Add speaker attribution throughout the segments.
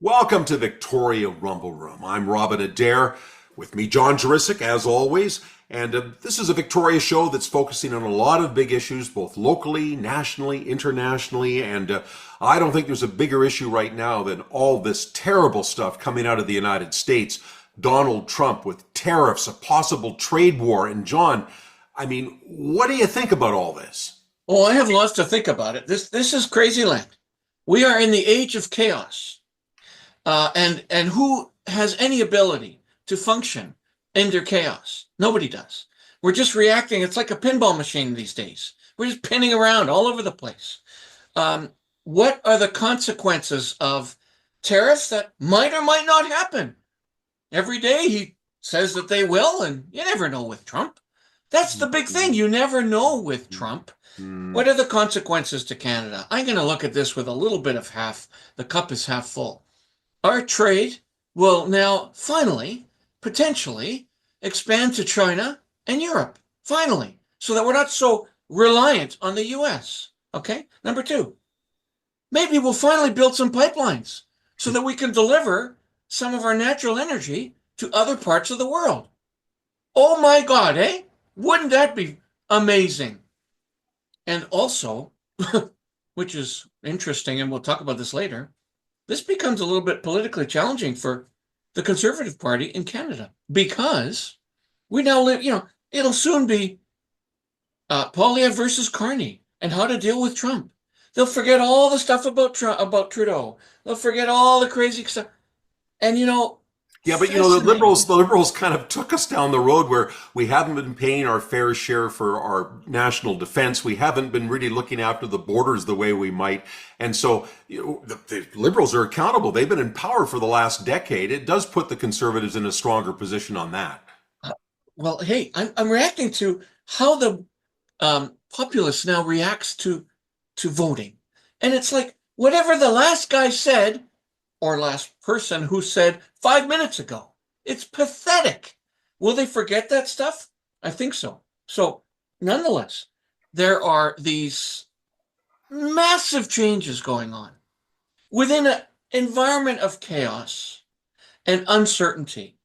Speaker 1: Welcome to Victoria Rumble Room. I'm Robin Adair. With me, John Jurisic, as always. And this is a Victoria show that's focusing on a lot of big issues, both locally, nationally, internationally. And I don't think there's a bigger issue right now than all this terrible stuff coming out of the United States. Donald Trump with tariffs, a possible trade war. And John, I mean, what do you think about all this?
Speaker 2: Oh, I have lots to think about it. This is crazy land. We are in the age of chaos. And who has any ability to function under chaos? Nobody does. We're just reacting. It's like a pinball machine these days. We're just pinning around all over the place. What are the consequences of tariffs that might or might not happen? Every day he says that they will, and you never know with Trump. That's the big thing. You never know with Trump. What are the consequences to Canada? I'm going to look at this with a little bit of the cup is half full. Our trade will now finally, potentially, expand to China and Europe, finally, so that we're not so reliant on the US, okay? Number two, maybe we'll finally build some pipelines so that we can deliver some of our natural energy to other parts of the world. Oh my God, eh? Wouldn't that be amazing? And also, which is interesting, and we'll talk about this later, this becomes a little bit politically challenging for the Conservative Party in Canada because we now live, it'll soon be Poilievre versus Carney and how to deal with Trump. They'll forget all the stuff about Trudeau. They'll forget all the crazy stuff. And,
Speaker 1: Yeah, but the liberals kind of took us down the road where we haven't been paying our fair share for our national defense. We haven't been really looking after the borders the way we might. And so the liberals are accountable. They've been in power for the last decade. It does put the Conservatives in a stronger position on that.
Speaker 2: Well, hey, I'm reacting to how the populace now reacts to voting. And it's like, whatever the last guy said, or last person who said 5 minutes ago. It's pathetic. Will they forget that stuff? I think so. So nonetheless, there are these massive changes going on within an environment of chaos and uncertainty.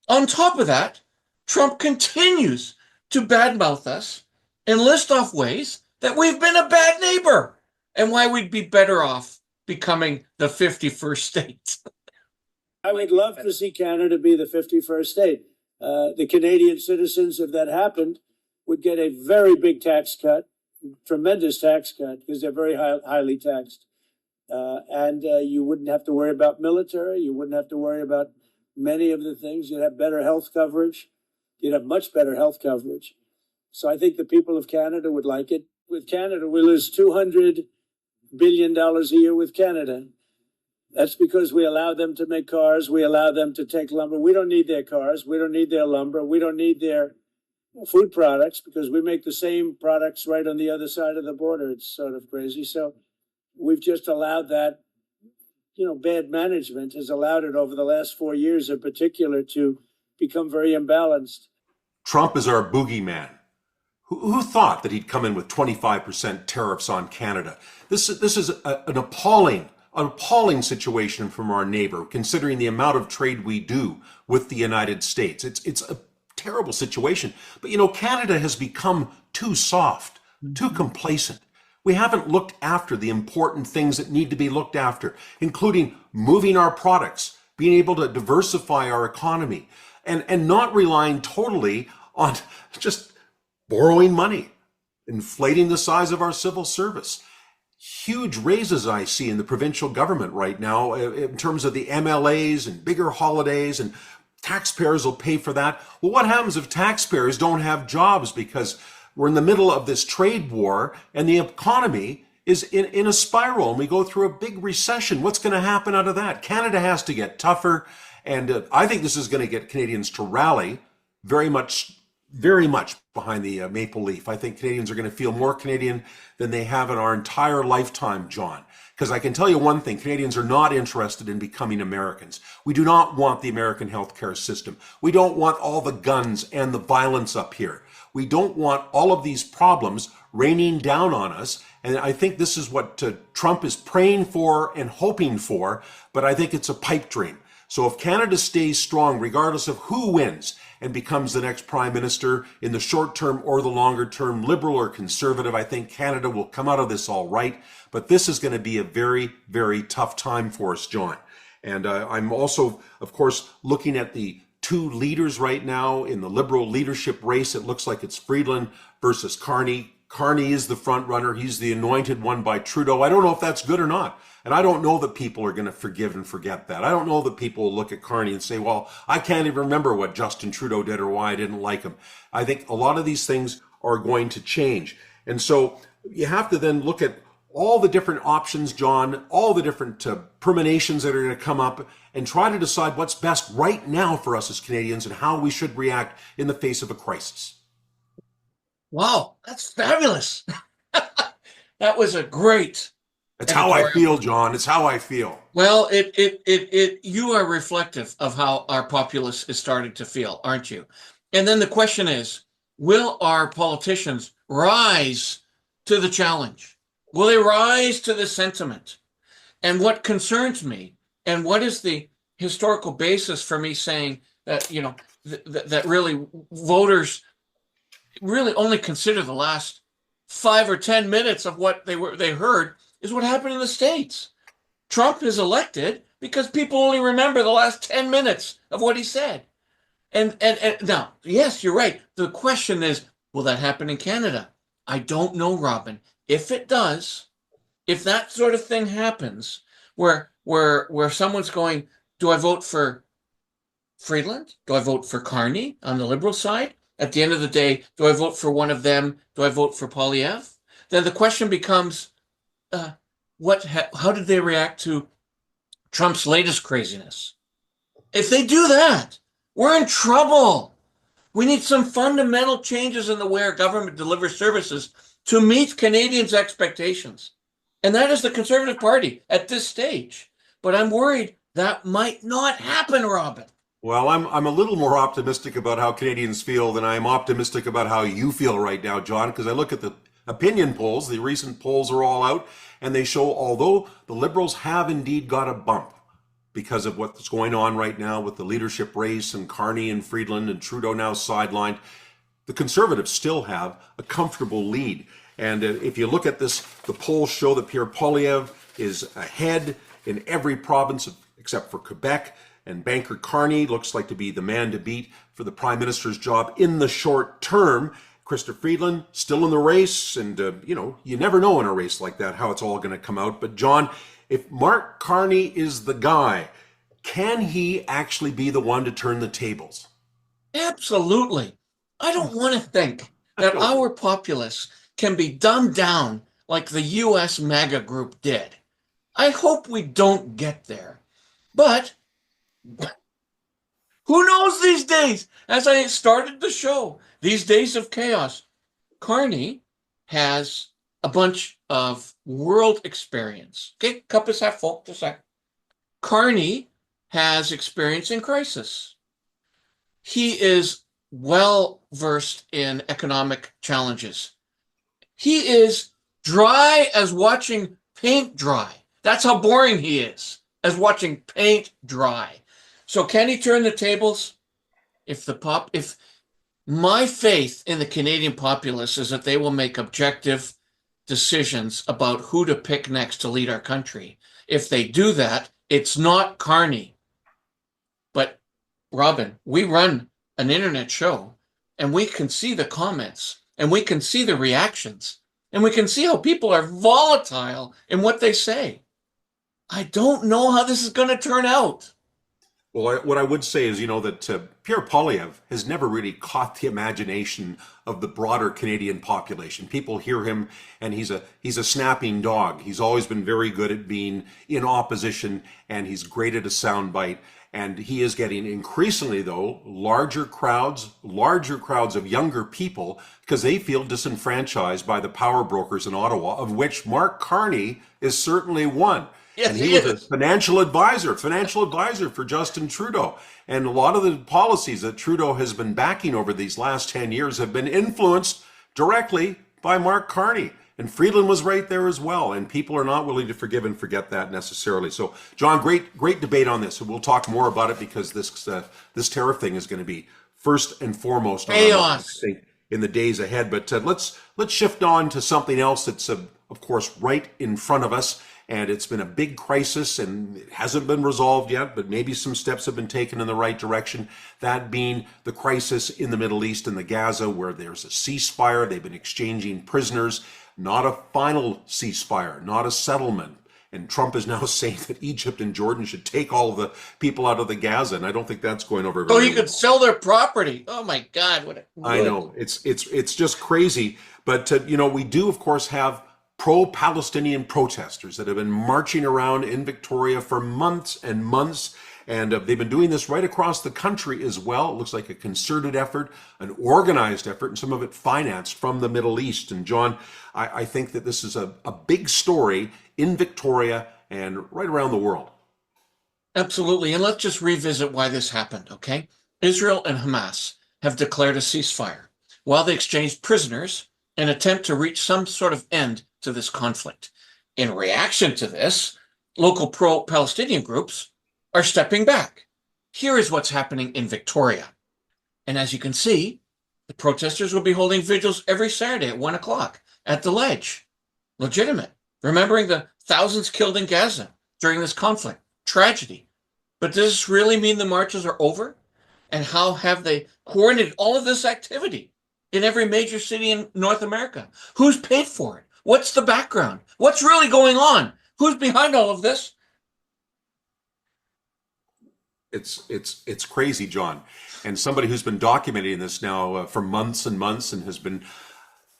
Speaker 2: On top of that, Trump continues to badmouth us and list off ways that we've been a bad neighbor and why we'd be better off becoming the 51st state.
Speaker 3: I would love to see Canada be the 51st state. The Canadian citizens, if that happened, would get a very big tax cut, tremendous tax cut, because they're very highly taxed. And you wouldn't have to worry about military. You wouldn't have to worry about many of the things. You'd have better health coverage. You'd have much better health coverage. So I think the people of Canada would like it. With Canada, we lose $200 billion a year with Canada. That's because we allow them to make cars. We allow them to take lumber. We don't need their cars. We don't need their lumber. We don't need their food products because we make the same products right on the other side of the border. It's sort of crazy. So we've just allowed that, bad management has allowed it over the last 4 years in particular to become very imbalanced.
Speaker 1: Trump is our boogeyman. Who thought that he'd come in with 25% tariffs on Canada? This is an appalling situation from our neighbor, considering the amount of trade we do with the United States. It's a terrible situation. But Canada has become too soft, too complacent. We haven't looked after the important things that need to be looked after, including moving our products, being able to diversify our economy, and not relying totally on just borrowing money, inflating the size of our civil service. Huge raises I see in the provincial government right now in terms of the MLAs and bigger holidays, and taxpayers will pay for that. Well, what happens if taxpayers don't have jobs because we're in the middle of this trade war and the economy is in a spiral and we go through a big recession? What's going to happen out of that? Canada has to get tougher, and I think this is going to get Canadians to rally very much behind the maple leaf. I think Canadians are going to feel more Canadian than they have in our entire lifetime, John. Because I can tell you one thing, Canadians are not interested in becoming Americans. We do not want the American healthcare system. We don't want all the guns and the violence up here. We don't want all of these problems raining down on us. And I think this is what Trump is praying for and hoping for, but I think it's a pipe dream. So if Canada stays strong, regardless of who wins and becomes the next prime minister in the short term or the longer term, liberal or conservative, I think Canada will come out of this all right. But this is going to be a very, very tough time for us, John. And I'm also, of course, looking at the two leaders right now in the liberal leadership race. It looks like it's Friedland versus Carney. Carney is the front runner. He's the anointed one by Trudeau. I don't know if that's good or not. And I don't know that people are going to forgive and forget that. I don't know that people will look at Carney and say, well, I can't even remember what Justin Trudeau did or why I didn't like him. I think a lot of these things are going to change. And so you have to then look at all the different options, John, all the different permutations that are going to come up and try to decide what's best right now for us as Canadians and how we should react in the face of a crisis.
Speaker 2: Wow, that's fabulous. That was a great.
Speaker 1: It's how I feel, John. It's how I feel.
Speaker 2: Well, you are reflective of how our populace is starting to feel, aren't you? And then the question is, will our politicians rise to the challenge? Will they rise to the sentiment? And what concerns me, and what is the historical basis for me saying that, that really voters really only consider the last 5 or 10 minutes of what they heard, is what happened in the States. Trump is elected because people only remember the last 10 minutes of what he said. And now, yes, you're right. The question is, will that happen in Canada? I don't know, Robin. If it does, if that sort of thing happens, where someone's going, do I vote for Friedland? Do I vote for Carney on the Liberal side? At the end of the day, do I vote for one of them? Do I vote for Poilievre? Then the question becomes, how did they react to Trump's latest craziness? If they do that, we're in trouble. We need some fundamental changes in the way our government delivers services to meet Canadians' expectations. And that is the Conservative Party at this stage. But I'm worried that might not happen, Robin.
Speaker 1: Well, I'm a little more optimistic about how Canadians feel than I'm optimistic about how you feel right now, John, because I look at the opinion polls. The recent polls are all out, and they show although the Liberals have indeed got a bump because of what's going on right now with the leadership race and Carney and Friedland and Trudeau now sidelined, the Conservatives still have a comfortable lead. And if you look at this, the polls show that Pierre Poilievre is ahead in every province except for Quebec. And banker Carney looks like to be the man to beat for the prime minister's job in the short term. Chrystia Freeland still in the race. And, you never know in a race like that how it's all going to come out. But, John, if Mark Carney is the guy, can he actually be the one to turn the tables?
Speaker 2: Absolutely. I don't want to think that our populace can be dumbed down like the U.S. MAGA group did. I hope we don't get there. But who knows these days? As I started the show, these days of chaos, Carney has a bunch of world experience. Okay, cup is half full, just a sec. Carney has experience in crisis. He is well versed in economic challenges. He is dry as watching paint dry. That's how boring he is, as watching paint dry. So can he turn the tables? If my faith in the Canadian populace is that they will make objective decisions about who to pick next to lead our country. If they do that, it's not Carney. But Robin, we run an internet show and we can see the comments and we can see the reactions and we can see how people are volatile in what they say. I don't know how this is going to turn out.
Speaker 1: Well, what I would say is, that Pierre Poilievre has never really caught the imagination of the broader Canadian population. People hear him, and he's a snapping dog. He's always been very good at being in opposition, and he's great at a soundbite. And he is getting increasingly, though, larger crowds of younger people because they feel disenfranchised by the power brokers in Ottawa, of which Mark Carney is certainly one.
Speaker 2: Yes,
Speaker 1: and he was a financial advisor for Justin Trudeau. And a lot of the policies that Trudeau has been backing over these last 10 years have been influenced directly by Mark Carney. And Friedland was right there as well. And people are not willing to forgive and forget that necessarily. So, John, great debate on this. And we'll talk more about it because this tariff thing is going to be first and foremost on our mind, I think, in the days ahead. But let's shift on to something else that's, of course, right in front of us. And it's been a big crisis and it hasn't been resolved yet, but maybe some steps have been taken in the right direction. That being the crisis in the Middle East and the Gaza, where there's a ceasefire. They've been exchanging prisoners, not a final ceasefire, not a settlement. And Trump is now saying that Egypt and Jordan should take all of the people out of the Gaza. And I don't think that's going over very well.
Speaker 2: So he could sell their property. Oh my God.
Speaker 1: I know. It's just crazy. But, we do, of course, have pro-Palestinian protesters that have been marching around in Victoria for months and months. And they've been doing this right across the country as well. It looks like a concerted effort, an organized effort, and some of it financed from the Middle East. And John, I think that this is a big story in Victoria and right around the world.
Speaker 2: Absolutely. And let's just revisit why this happened, okay? Israel and Hamas have declared a ceasefire while they exchanged prisoners in an attempt to reach some sort of end to this conflict. In reaction to this, local pro-Palestinian groups are stepping back. Here is what's happening in Victoria. And as you can see, the protesters will be holding vigils every Saturday at 1 o'clock at the Ledge. Legitimate. Remembering the thousands killed in Gaza during this conflict. Tragedy. But does this really mean the marches are over? And how have they coordinated all of this activity in every major city in North America? Who's paid for it? What's the background? What's really going on? Who's behind all of this?
Speaker 1: It's crazy, John. And somebody who's been documenting this now for months and months and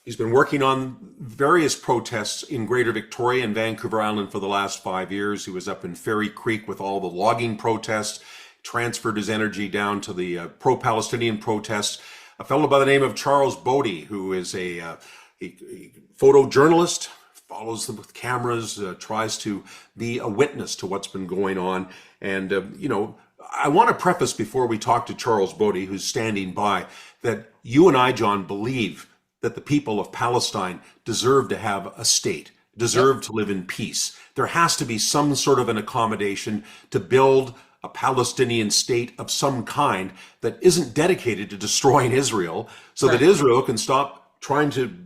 Speaker 1: he's been working on various protests in Greater Victoria and Vancouver Island for the last 5 years. He was up in Fairy Creek with all the logging protests, transferred his energy down to the pro-Palestinian protests. A fellow by the name of Charles Bodi, who is a photojournalist, follows them with cameras, tries to be a witness to what's been going on. And, I want to preface before we talk to Charles Bodi, who's standing by, that you and I, John, believe that the people of Palestine deserve to have a state, deserve to live in peace. There has to be some sort of an accommodation to build a Palestinian state of some kind that isn't dedicated to destroying Israel, so that Israel can stop trying to,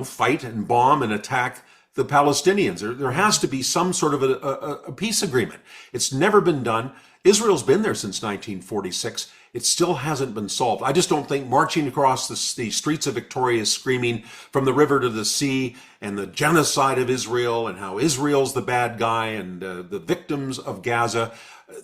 Speaker 1: fight and bomb and attack the Palestinians. There has to be some sort of a peace agreement. It's never been done. Israel's been there since 1946. It still hasn't been solved. I just don't think marching across the streets of Victoria screaming from the river to the sea and the genocide of Israel and how Israel's the bad guy and the victims of Gaza,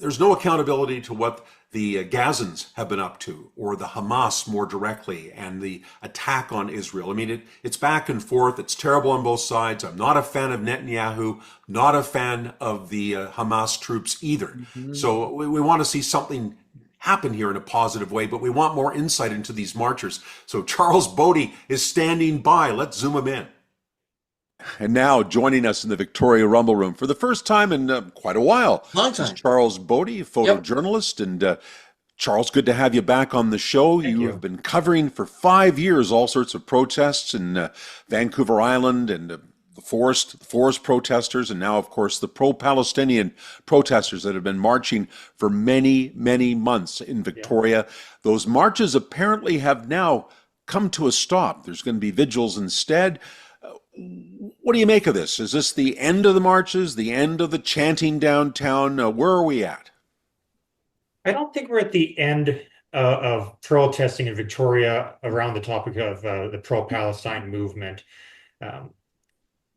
Speaker 1: there's no accountability to what the Gazans have been up to, or the Hamas more directly, and the attack on Israel. I mean, it's back and forth. It's terrible on both sides. I'm not a fan of Netanyahu, not a fan of the Hamas troops either. Mm-hmm. So we want to see something happen here in a positive way, but we want more insight into these marchers. So Charles Bodi is standing by. Let's zoom him in. And now joining us in the Victoria Rumble Room for the first time in quite a while.
Speaker 2: Long time.
Speaker 1: Is Charles Bodi, photojournalist. Yep. And Charles, good to have you back on the show. You have been covering for 5 years all sorts of protests in Vancouver Island and the forest protesters, and now, of course, the pro-Palestinian protesters that have been marching for many, many months in Victoria. Yeah. Those marches apparently have now come to a stop. There's going to be vigils instead. What do you make of this? Is this the end of the marches, the end of the chanting downtown? Where are we at?
Speaker 4: I don't think we're at the end of protesting in Victoria around the topic of the pro-Palestine movement.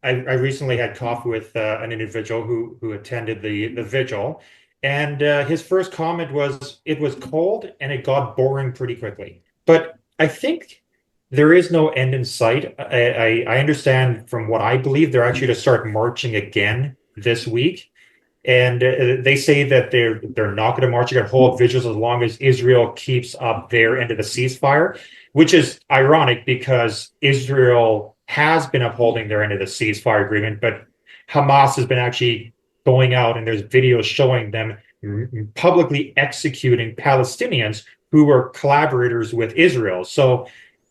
Speaker 4: I recently had coffee with an individual who attended the vigil, and his first comment was, it was cold and it got boring pretty quickly. But I think there is no end in sight. I understand from what I believe, they're actually to start marching again this week. And they say that they're not going to march, they're going to hold vigils as long as Israel keeps up their end of the ceasefire, which is ironic because Israel has been upholding their end of the ceasefire agreement, but Hamas has been actually going out, and there's videos showing them publicly executing Palestinians who were collaborators with Israel. So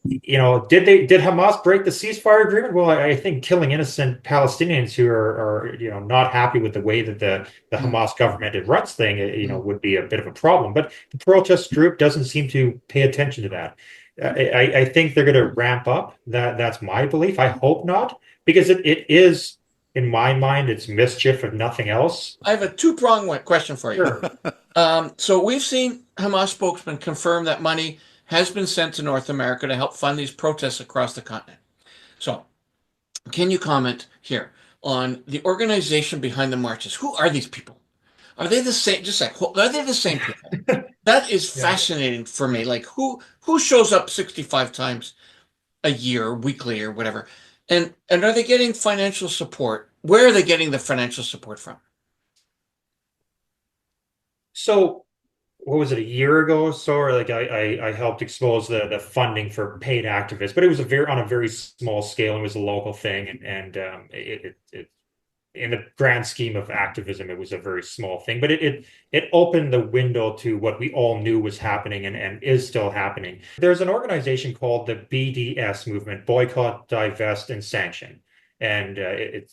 Speaker 4: did Hamas break the ceasefire agreement? Well, I think killing innocent Palestinians who are not happy with the way that the Hamas government runs thing, would be a bit of a problem. But the protest group doesn't seem to pay attention to that. I think they're going to ramp up. That's my belief. I hope not, because it is, in my mind, it's mischief if nothing else.
Speaker 2: I have a two-pronged question for you.
Speaker 4: Sure.
Speaker 2: So we've seen Hamas spokesman confirm that money has been sent to North America to help fund these protests across the continent. So can you comment here on the organization behind the marches? Who are these people? Are they the same? Are they the same people? That is fascinating for me. Like who shows up 65 times a year, weekly, or whatever? And are they getting financial support? Where are they getting the financial support from?
Speaker 4: So, what was it, a year ago or so? Or like I helped expose the funding for paid activists, but it was on a very small scale. It was a local thing, and it in the grand scheme of activism, it was a very small thing. But it opened the window to what we all knew was happening and is still happening. There's an organization called the BDS movement, Boycott, Divest, and Sanction. And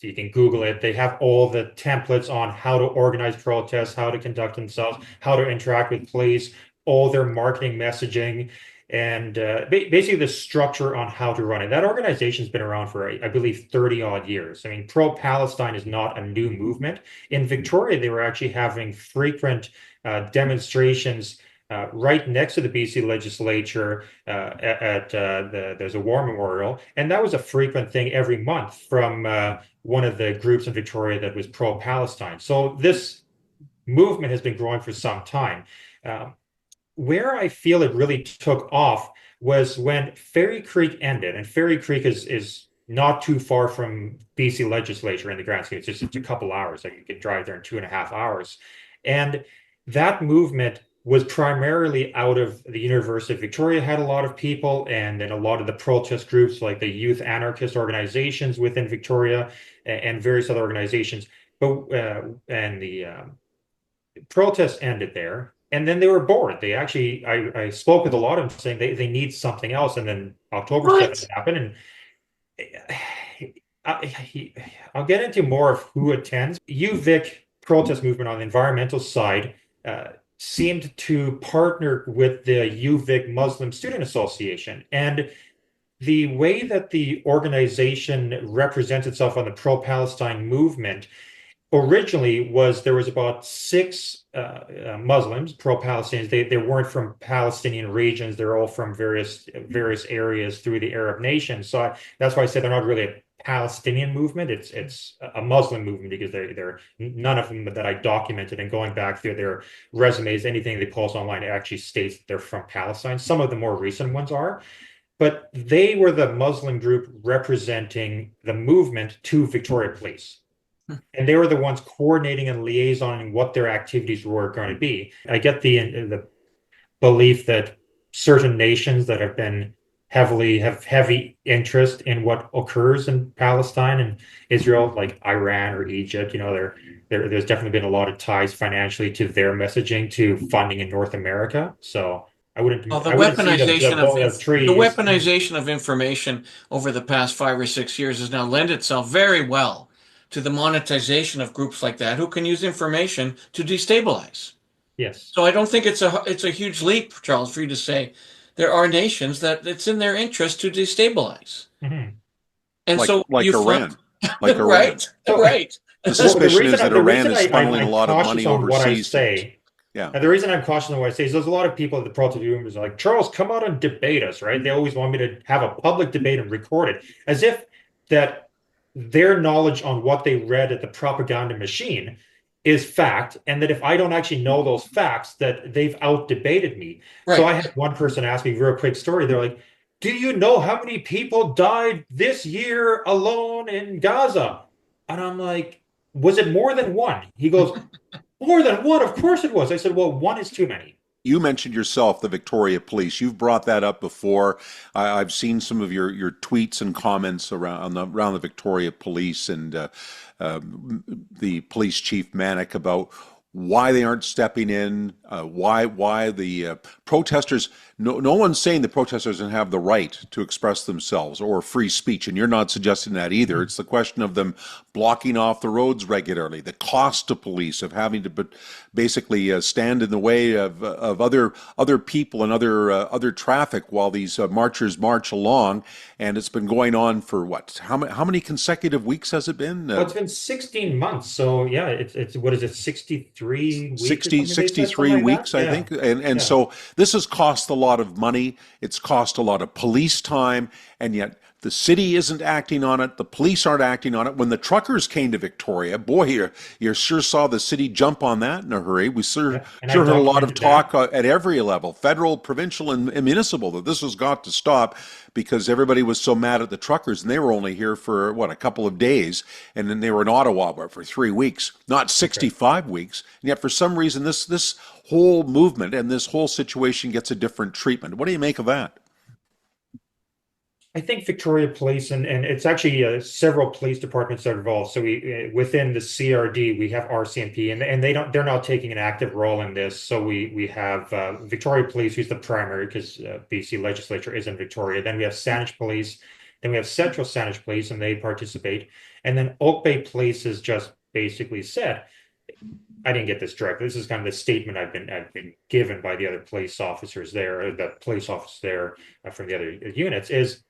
Speaker 4: you can Google it. They have all the templates on how to organize protests, how to conduct themselves, how to interact with police, all their marketing messaging, and basically the structure on how to run it. That organization's been around for, I believe, 30 odd years. I mean, pro-Palestine is not a new movement. In Victoria, they were actually having frequent demonstrations right next to the BC legislature there's a war memorial, and that was a frequent thing every month from one of the groups in Victoria that was pro-Palestine. So this movement has been growing for some time. Where I feel it really took off was when Fairy Creek ended, and Fairy Creek is not too far from BC legislature in the grand scheme. It's a couple hours. Like you could drive there in 2.5 hours, and that movement was primarily out of the University of Victoria, had a lot of people, and then a lot of the protest groups like the youth anarchist organizations within Victoria and various other organizations. But and the protest ended there, and then they were bored. They actually, I spoke with a lot of them saying they need something else, and then October 7th happened, and I'll get into more of who attends. UVic protest movement on the environmental side seemed to partner with the UVic Muslim Student Association. And the way that the organization represents itself on the pro-Palestine movement originally was there was about 6 Muslims, pro-Palestinians. They weren't from Palestinian regions. They're all from various areas through the Arab nations. So that's why I said they're not really a Palestinian movement. It's a Muslim movement because they're none of them that I documented, and going back through their resumes, anything they post online, it actually states that they're from Palestine. Some of the more recent ones are, but they were the Muslim group representing the movement to Victoria Police. And they were the ones coordinating and liaisoning what their activities were going to be. I get the belief that certain nations that have been have heavy interest in what occurs in Palestine and Israel, like Iran or Egypt, there's definitely been a lot of ties financially to their messaging to funding in North America. So I wouldn't.
Speaker 2: Well, the
Speaker 4: I wouldn't see
Speaker 2: the weaponization of information over the past 5 or 6 years has now lent itself very well to the monetization of groups like that who can use information to destabilize.
Speaker 4: Yes.
Speaker 2: So I don't think it's a huge leap, Charles, for you to say there are nations that it's in their interest to destabilize.
Speaker 4: Mm-hmm.
Speaker 2: And
Speaker 1: like Iran. Like Iran.
Speaker 2: Right. Right.
Speaker 1: The suspicion is that Iran is funneling
Speaker 4: I'm
Speaker 1: a lot of money overseas.
Speaker 4: Yeah. And the reason I'm cautious on what I say is there's a lot of people at the protest movement are like, Charles, come out and debate us, right? They always want me to have a public debate and record it, as if that their knowledge on what they read at the propaganda machine is fact, and that if I don't actually know those facts, that they've out-debated me. Right. So I had one person ask me a real quick story. They're like, do you know how many people died this year alone in Gaza? And I'm like, was it more than one? He goes, more than one? Of course it was. I said, well, one is too many.
Speaker 1: You mentioned yourself, the Victoria Police. You've brought that up before. I've seen some of your tweets and comments around the Victoria Police and the police chief Manick about why they aren't stepping in, Why the protesters? No one's saying the protesters don't have the right to express themselves or free speech, and you're not suggesting that either. It's the question of them blocking off the roads regularly, the cost to police of having to basically stand in the way of other people and other traffic while these marchers march along. And it's been going on for what? How many consecutive weeks has it been?
Speaker 4: Well, it's been 16 months. So yeah, it's what is it, 63 weeks or
Speaker 1: 60,
Speaker 4: something they said,
Speaker 1: 63
Speaker 4: something like
Speaker 1: weeks,
Speaker 4: that?
Speaker 1: I
Speaker 4: Yeah.
Speaker 1: think. And
Speaker 4: Yeah.
Speaker 1: so this has cost a lot of money. It's cost a lot of police time, and yet the city isn't acting on it. The police aren't acting on it. When the truckers came to Victoria, boy, you sure saw the city jump on that in a hurry. We
Speaker 4: Yeah. And I
Speaker 1: sure heard a lot of
Speaker 4: documented
Speaker 1: talk
Speaker 4: that.
Speaker 1: at every level, federal, provincial, and municipal, that this has got to stop because everybody was so mad at the truckers, and they were only here for what, a couple of days, and then they were in Ottawa for 3 weeks, not
Speaker 4: That's right.
Speaker 1: 65 weeks. And yet, for some reason, this whole movement and this whole situation gets a different treatment. What do you make of that?
Speaker 4: I think Victoria Police and it's actually several police departments that are involved. So we within the CRD we have RCMP and they're not taking an active role in this. So we have Victoria Police, who's the primary because BC Legislature is in Victoria. Then we have Saanich Police, then we have Central Saanich Police, and they participate. And then Oak Bay Police has just basically said, I didn't get this direct. This is kind of the statement I've been given by the other police officers there, or the police officer there from the other units is.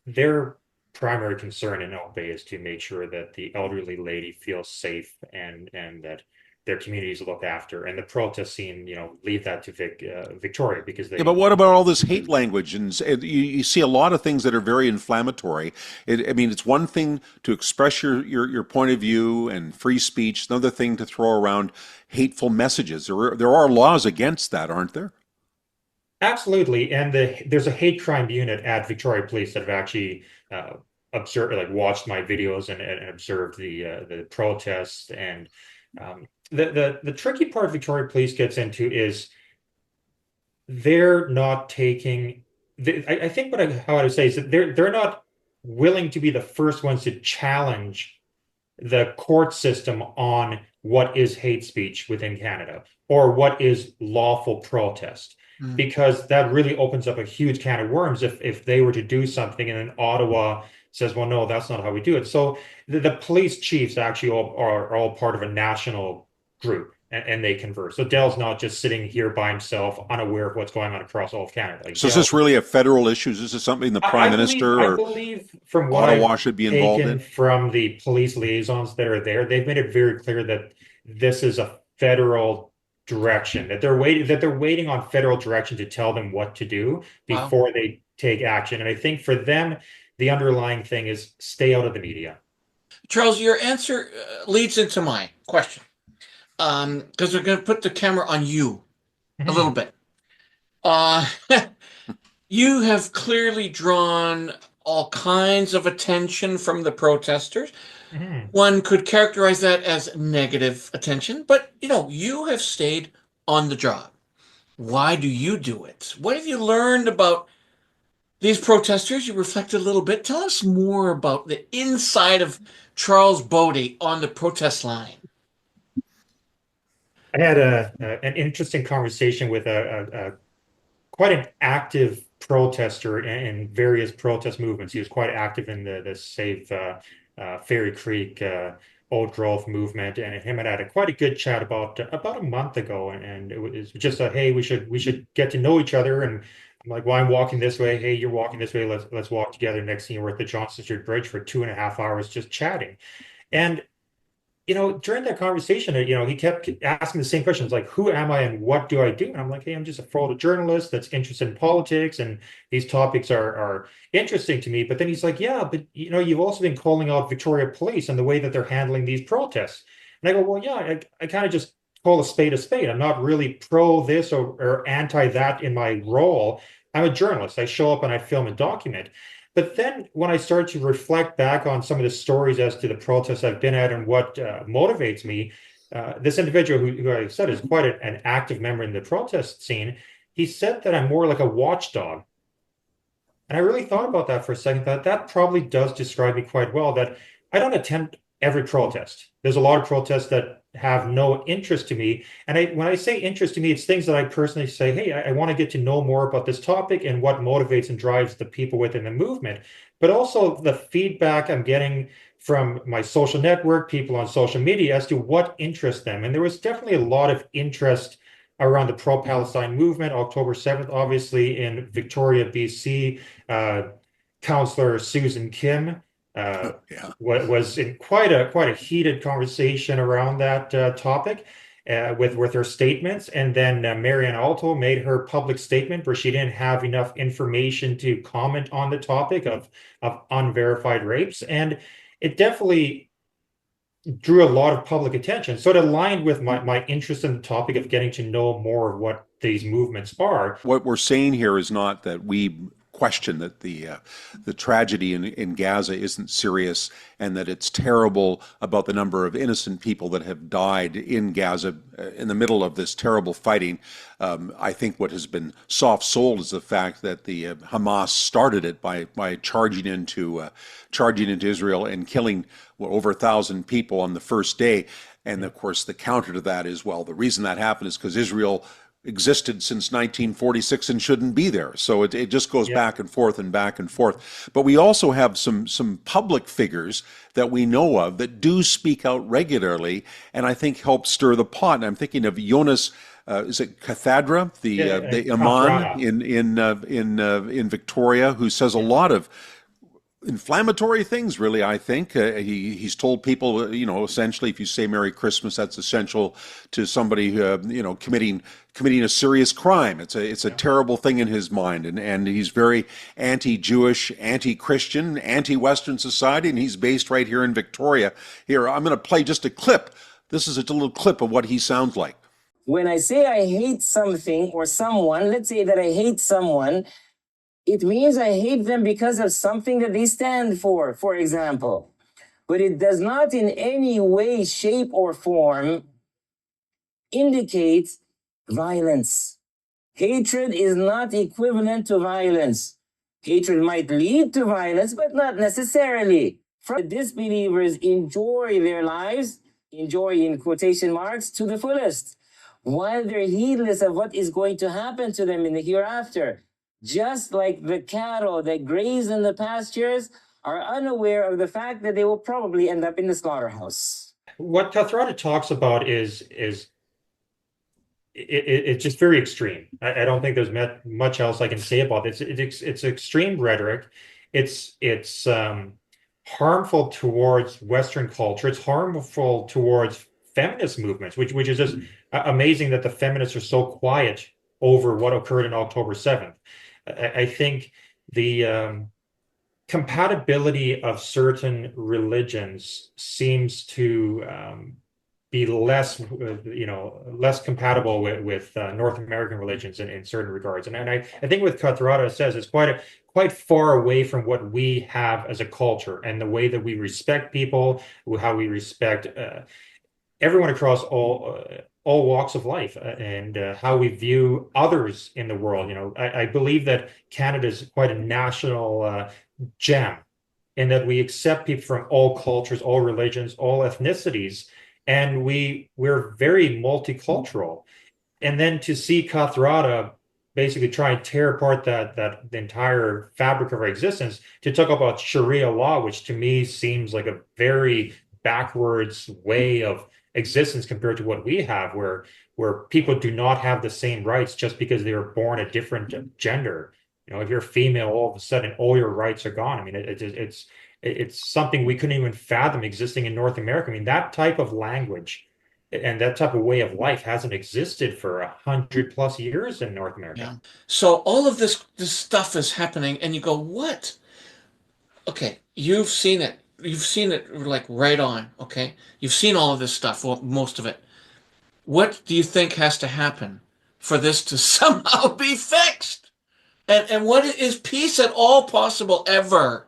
Speaker 4: Their primary concern in Oak Bay is to make sure that the elderly lady feels safe and that their communities look after. And the protest scene, leave that to Victoria because
Speaker 1: Yeah, but what about all this hate language? And you see a lot of things that are very inflammatory. I mean, it's one thing to express your point of view and free speech, another thing to throw around hateful messages. There are laws against that, aren't there?
Speaker 4: Absolutely, and there's a hate crime unit at Victoria Police that have actually observed, like watched my videos and observed the protests. And the tricky part Victoria Police gets into is they're not taking. I think how I would say is that they're not willing to be the first ones to challenge the court system on what is hate speech within Canada or what is lawful protest. Because that really opens up a huge can of worms if they were to do something and then Ottawa says, well, no, that's not how we do it. So the police chiefs actually are all part of a national group and they converse. So Dell's not just sitting here by himself, unaware of what's going on across all of Canada. Like
Speaker 1: So is this really a federal issue? Is this something the Prime Minister
Speaker 4: I
Speaker 1: or
Speaker 4: believe from what
Speaker 1: Ottawa
Speaker 4: I've
Speaker 1: should be involved
Speaker 4: taken
Speaker 1: in?
Speaker 4: from the police liaisons that are there, they've made it very clear that this is a federal direction, that they're waiting on federal direction to tell them what to do
Speaker 2: Wow.
Speaker 4: before they take action. And I think for them, the underlying thing is stay out of the media.
Speaker 2: Charles, your answer leads into my question. Because we're going to put the camera on you a little bit. You have clearly drawn all kinds of attention from the protesters. One could characterize that as negative attention, but you have stayed on the job. Why do you do it? What have you learned about these protesters? You reflected a little bit. Tell us more about the inside of Charles Bodi on the protest line.
Speaker 4: I had an interesting conversation with quite an active protester in various protest movements. He was quite active in the Save Fairy Creek Old Grove movement, and him and I had quite a good chat about a month ago, and it was just hey, we should get to know each other. And I'm like, well, I'm walking this way. Hey, you're walking this way. Let's walk together. Next thing we're at the Johnson Street Bridge for 2.5 hours just chatting. And during that conversation, he kept asking the same questions like, who am I and what do I do? And I'm like, hey, I'm just a photojournalist that's interested in politics, and these topics are interesting to me. But then he's like, yeah, but you've also been calling out Victoria Police and the way that they're handling these protests. And I go, well, yeah, I kind of just call a spade a spade. I'm not really pro this or anti that in my role. I'm a journalist. I show up and I film and document. But then when I start to reflect back on some of the stories as to the protests I've been at and what motivates me, this individual who I said is quite an active member in the protest scene, he said that I'm more like a watchdog. And I really thought about that for a second, that probably does describe me quite well, that I don't every protest. There's a lot of protests that have no interest to me. And when I say interest to me, it's things that I personally say, hey, I want to get to know more about this topic and what motivates and drives the people within the movement. But also the feedback I'm getting from my social network, people on social media as to what interests them. And there was definitely a lot of interest around the pro-Palestine movement. October 7th, obviously, in Victoria, BC, Councillor Susan Kim was in quite a heated conversation around that topic with her statements. And then Marianne Alto made her public statement where she didn't have enough information to comment on the topic of unverified rapes. And it definitely drew a lot of public attention. So it aligned with my interest in the topic of getting to know more of what these movements are.
Speaker 1: What we're saying here is not that we question that the tragedy in Gaza isn't serious and that it's terrible about the number of innocent people that have died in Gaza in the middle of this terrible fighting. I think what has been soft-sold is the fact that the Hamas started it by charging into Israel and killing over 1,000 people on the first day. And of course, the counter to that is, well, the reason that happened is because Israel existed since 1946 and shouldn't be there. So it just goes back and forth and back and forth. But we also have some public figures that we know of that do speak out regularly and I think help stir the pot. And I'm thinking of Jonas, is it Cathedra, the imam in Victoria, who says a lot of inflammatory things, really. I think he's told people, essentially, if you say Merry Christmas, that's essential to somebody, committing a serious crime. It's a terrible thing in his mind, and he's very anti-Jewish, anti-Christian, anti-Western society, and he's based right here in Victoria. Here, I'm going to play just a clip. This is a little clip of what he sounds like.
Speaker 5: When I say I hate something or someone, let's say that I hate someone, it means I hate them because of something that they stand for example. But it does not in any way, shape, or form indicate violence. Hatred is not equivalent to violence. Hatred might lead to violence, but not necessarily. The disbelievers enjoy their lives, enjoy in quotation marks, to the fullest, while they're heedless of what is going to happen to them in the hereafter. Just like the cattle that graze in the pastures are unaware of the fact that they will probably end up in the slaughterhouse.
Speaker 4: What Kathrada talks about is it's just very extreme. I don't think there's much else I can say about this. It's extreme rhetoric. It's harmful towards Western culture. It's harmful towards feminist movements, which is just amazing that the feminists are so quiet over what occurred on October 7th. I think the compatibility of certain religions seems to be less compatible with North American religions in certain regards. And I think what Kathrada says is quite far away from what we have as a culture and the way that we respect people, how we respect everyone across all walks of life, and how we view others in the world. I believe that Canada is quite a national gem, in that we accept people from all cultures, all religions, all ethnicities, and we're very multicultural. And then to see Kathrada basically try and tear apart the entire fabric of our existence, to talk about Sharia law, which to me seems like a very backwards way of existence compared to what we have, where people do not have the same rights just because they were born a different gender. If you're female, all of a sudden all your rights are gone. I mean, it's something we couldn't even fathom existing in North America. I mean, that type of language and that type of way of life hasn't existed for 100+ years in North America.
Speaker 2: Yeah. So all of this stuff is happening, and you go, what? Okay, you've seen it. You've seen it like right on, okay? You've seen all of this stuff, well, most of it. What do you think has to happen for this to somehow be fixed? And what is peace at all possible ever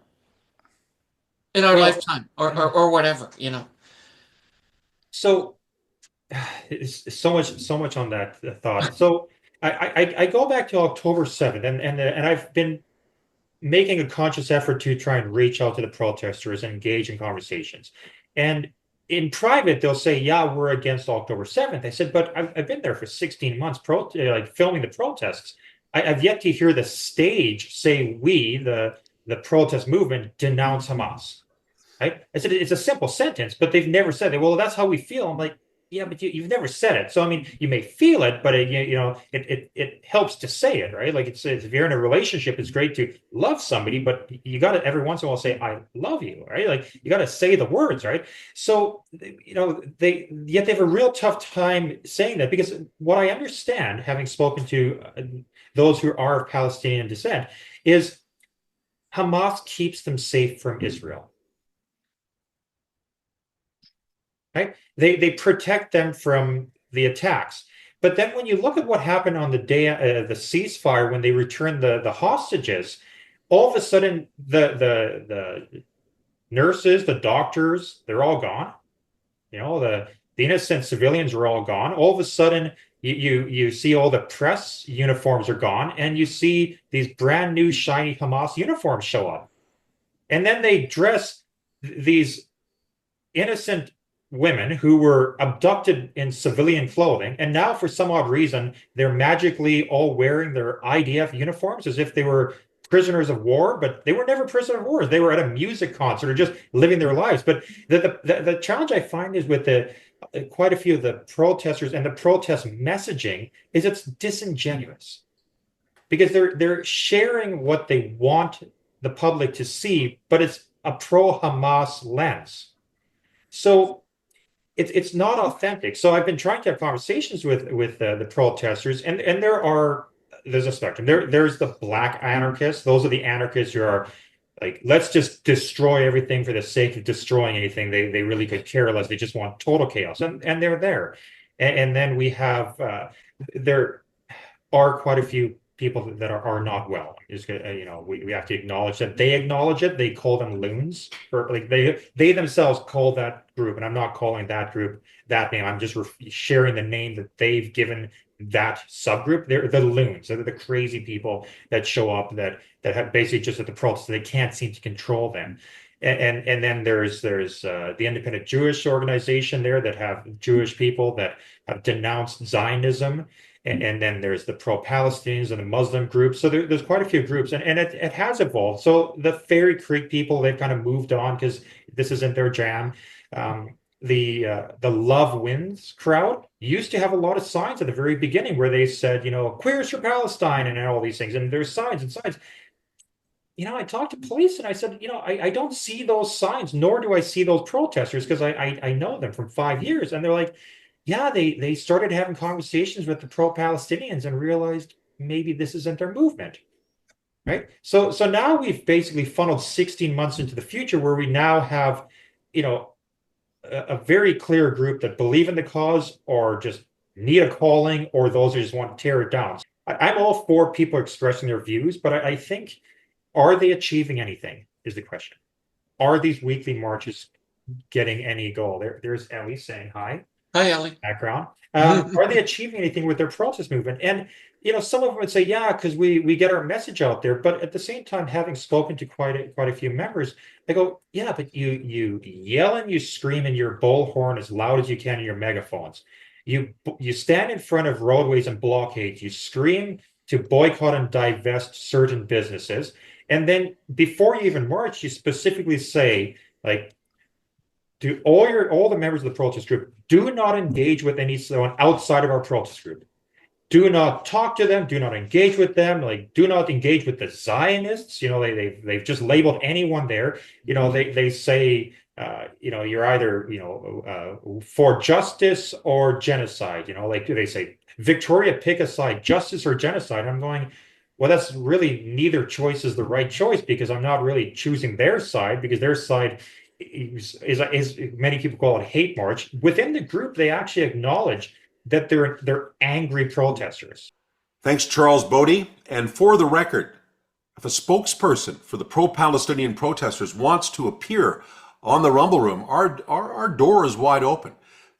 Speaker 2: in our lifetime or whatever,
Speaker 4: So it's so much on that thought. So I go back to October 7th, and I've been making a conscious effort to try and reach out to the protesters and engage in conversations. And in private, they'll say, yeah, we're against October 7th. I said, but I've been there for 16 months, like filming the protests. I've yet to hear the stage say we, the protest movement, denounce Hamas. Right? I said it's a simple sentence, but they've never said it. Well, that's how we feel. I'm like, yeah, but you've never said it. So I mean, you may feel it, but it helps to say it, right? Like it's if you're in a relationship, it's great to love somebody, but you got to every once in a while say I love you, right? Like you got to say the words, right? So they have a real tough time saying that, because what I understand, having spoken to those who are of Palestinian descent, is Hamas keeps them safe from Israel. Right? They protect them from the attacks. But then when you look at what happened on the day the ceasefire, when they returned the hostages, all of a sudden the nurses, the doctors, they're all gone. The innocent civilians are all gone. All of a sudden you see all the press uniforms are gone, and you see these brand new shiny Hamas uniforms show up. And then they dress these innocent women who were abducted in civilian clothing, and now for some odd reason they're magically all wearing their IDF uniforms as if they were prisoners of war, but they were never prisoners of war. They were at a music concert or just living their lives. But the challenge I find is with quite a few of the protesters and the protest messaging is it's disingenuous, because they're sharing what they want the public to see, but it's a pro-Hamas lens. So it's not authentic. So I've been trying to have conversations with the protesters, and there's a spectrum. There's the black anarchists. Those are the anarchists who are like, let's just destroy everything for the sake of destroying anything. They really could care less. They just want total chaos, and they're there. And then we have there are quite a few people that are not well. We have to acknowledge that. They acknowledge it. They call them loons, or like they themselves call that group, and I'm not calling that group that name. I'm just sharing the name that they've given that subgroup. They're the loons. They're the crazy people that show up that have basically just at the protest. They can't seem to control them. And then there's the independent Jewish organization there that have Jewish people that have denounced Zionism. And then there's the pro-Palestinians and the Muslim groups. So there's quite a few groups, and it has evolved. So the Fairy Creek people, they've kind of moved on because this isn't their jam. The Love Wins crowd used to have a lot of signs at the very beginning where they said, queers for Palestine and all these things. And there's signs and signs. I talked to police and I said, I don't see those signs, nor do I see those protesters, because I know them from 5 years. And they're like, yeah, they started having conversations with the pro-Palestinians and realized maybe this isn't their movement, right? So now we've basically funneled 16 months into the future, where we now have, a very clear group that believe in the cause or just need a calling, or those who just want to tear it down. I'm all for people expressing their views, but I think, are they achieving anything is the question. Are these weekly marches getting any goal? There's Ellie saying hi.
Speaker 2: Hi, Ellie.
Speaker 4: Background. Are they achieving anything with their protest movement? And some of them would say, yeah, because we get our message out there. But at the same time, having spoken to quite a few members, I go, yeah, but you yell and you scream in your bullhorn as loud as you can in your megaphones. You stand in front of roadways and blockades. You scream to boycott and divest certain businesses, and then before you even march, you specifically say, like, to all the members of the protest group, do not engage with someone outside of our protest group. Do not talk to them. Do not engage with them. Like, do not engage with the Zionists. They've just labeled anyone there. They say, you're either for justice or genocide. Like they say, Victoria, pick a side, justice or genocide. I'm going, well, that's really neither choice is the right choice, because I'm not really choosing their side, because their side is many people call it hate march. Within the group, they actually acknowledge that they're angry protesters.
Speaker 1: Thanks, Charles Bodi. And for the record, if a spokesperson for the pro-Palestinian protesters wants to appear on the Rumble Room, our door is wide open.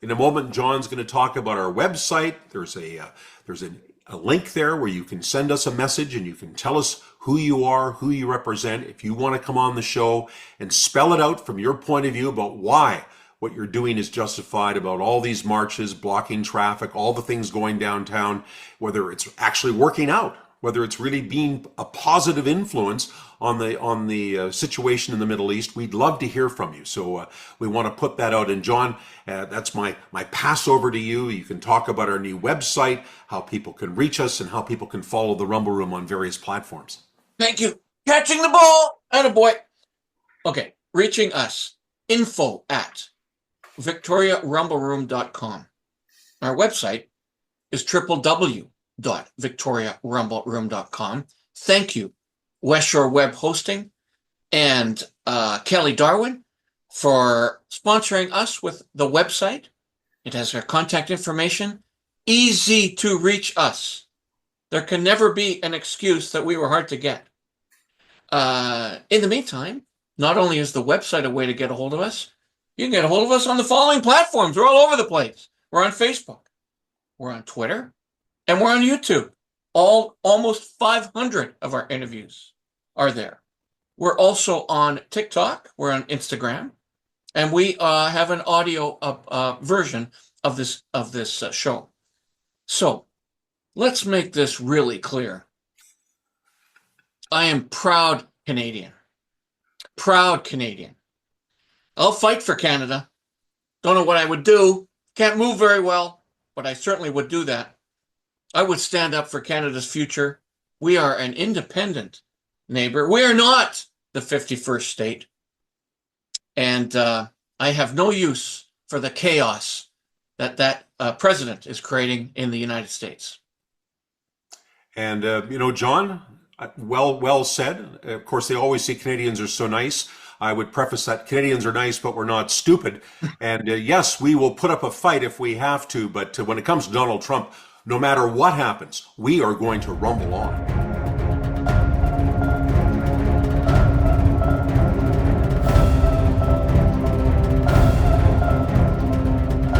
Speaker 1: In a moment, John's going to talk about our website. There's a link there where you can send us a message and you can tell us who you are, who you represent. If you want to come on the show and spell it out from your point of view about why what you're doing is justified about all these marches, blocking traffic, all the things going downtown, whether it's actually working out, whether it's really being a positive influence on the situation in the Middle East. We'd love to hear from you. So we want to put that out. And John, that's my pass over to you. You can talk about our new website, how people can reach us, and how people can follow the Rumble Room on various platforms.
Speaker 2: Thank you. Catching the ball. Attaboy. Okay. Reaching us. info@victoriarumbleroom.com. Our website is www.victoriarumbleroom.com. Thank you, West Shore Web Hosting and Kelly Darwin for sponsoring us with the website. It has our contact information. Easy to reach us. There can never be an excuse that we were hard to get. In the meantime, not only is the website a way to get a hold of us, you can get a hold of us on the following platforms. We're all over the place. We're on Facebook. We're on Twitter. And we're on YouTube. Almost 500 of our interviews are there. We're also on TikTok. We're on Instagram. And we have an audio version of this show. So let's make this really clear. I am proud Canadian. Proud Canadian. I'll fight for Canada. Don't know what I would do. Can't move very well, but I certainly would do that. I would stand up for Canada's future. We are an independent neighbor. We are not the 51st state. And I have no use for the chaos that president is creating in the United States.
Speaker 1: And, John, well said. Of course, they always say Canadians are so nice. I would preface that Canadians are nice, but we're not stupid. And yes, we will put up a fight if we have to. But when it comes to Donald Trump, no matter what happens, we are going to rumble on.